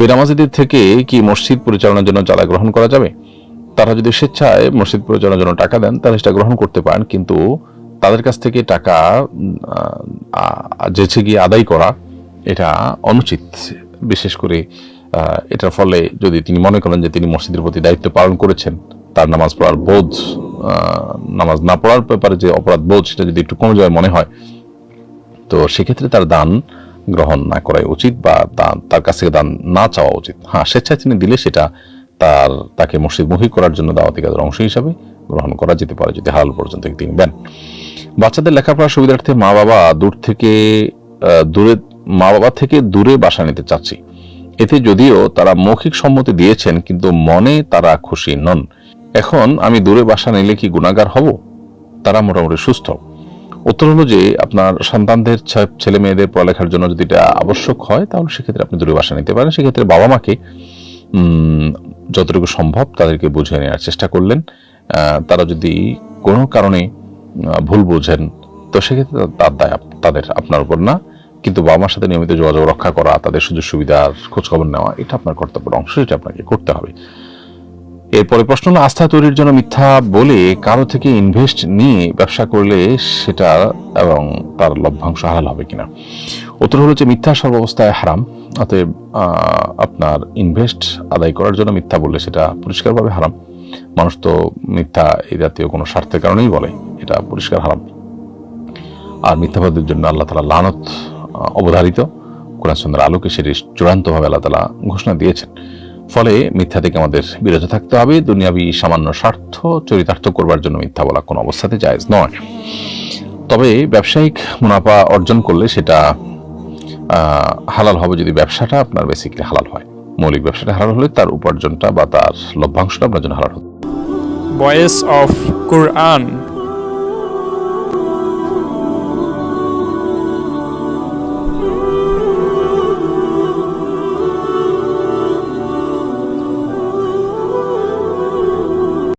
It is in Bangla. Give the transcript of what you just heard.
বেনামাজিদের থেকে কি মসজিদ পরিচালনার জন্য চাঁদা গ্রহণ করা যাবে? তারা যদি স্বেচ্ছায় মসজিদ পরিচালনার জন্য টাকা দেন তাহলে সেটা গ্রহণ করতে পারেন, কিন্তু তাদের কাছ থেকে টাকা যেছে গিয়ে আদায় করা এটা অনুচিত। বিশেষ করে এটার ফলে যদি তিনি মনে করেন যে তিনি মসজিদের প্রতি দায়িত্ব পালন করেছেন, তার নামাজ পড়ার বোধ, নামাজ না পড়ার ব্যাপারে যে অপরাধ বোধ সেটা যদি একটু কমে যায় মনে হয়, তো সেক্ষেত্রে তার দান গ্রহণ না করাই উচিত বা তার কাছ থেকে দান না চাওয়া উচিত। হ্যাঁ, স্বেচ্ছায় তিনি দিলে সেটা তাকে মসজিদমুখী করার জন্য দাওয়াতি কাজের অংশ হিসাবে গ্রহণ করা যেতে পারে যদি হালাল পর্যন্ত তিনি দেন। বাচ্চাদের লেখাপড়ার সুবিধার্থে মা বাবা থেকে দূরে বাসা নিতে চাচ্ছি। এতে যদিও তারা মৌখিক সম্মতি দিয়েছেন, কিন্তু মনে তারা খুশি নন। এখন আমি দূরে বাসা নিলে কি গুনাহগার হব? তারা মোটামুটি সুস্থ। উত্তর হলো যে আপনার সন্তানদের ছেলে মেয়েদের পড়ালেখার জন্য যদি এটা আবশ্যক হয় তাহলে সেক্ষেত্রে আপনি দূরে বাসা নিতে পারেন। সেক্ষেত্রে বাবা মাকে যতটুকু সম্ভব তাদেরকে বুঝিয়ে নেওয়ার চেষ্টা করলেন। তারা যদি কোনো কারণে ভুল বোঝেন তো সেক্ষেত্রে তার দায় আপনার উপর না, কিন্তু বাবা মার সাথে নিয়মিত যোগাযোগ রক্ষা করা, তাদের সুযোগ সুবিধার খোঁজখবর নেওয়া, এটা আপনার কর্তব্যের অংশ, এটা আপনাকে করতে হবে। এরপরে প্রশ্ন হলো, আস্থা তৈরির জন্য মিথ্যা বলে কারো থেকে ইনভেস্ট নিয়ে ব্যবসা করলে সেটা এবং তার লভ্যাংশ হালাল হবে কিনা? উত্তর হলো যে মিথ্যা সর্বাবস্থায় হারাম। অতএব আপনার ইনভেস্ট আদায় করার জন্য মিথ্যা বললে সেটা পরিষ্কারভাবে হারাম। মানুষ তো মিথ্যা এই জাতীয় কোনো স্বার্থের কারণেই বলে, এটা পরিষ্কার হারাম। আর মিথ্যাবাদীর জন্য আল্লাহ তাআলা লানত অবধারিত। কোরআন সুন্নাহর আলোকে সেটি চূড়ান্তভাবে আল্লাহ তাআলা ঘোষণা দিয়েছেন। ফলে মিথ্যা থেকে আমাদের বিরত থাকতে হবে। দুনিয়াবি সামান্য স্বার্থ চরিতার্থ করবার জন্য মিথ্যা বলা কোনো অবস্থাতে জায়েজ নয়। তবে ব্যবসায়িক মুনাফা অর্জন করলে সেটা হালাল হবে যদি ব্যবসাটা আপনার বেসিক্যালি হালাল হয়। মৌলিক ব্যবসাটা হালাল হলে তার উপার্জনটা বা তার লভ্যাংশটা আপনার জন্য হালাল হবে। Voice of Quran.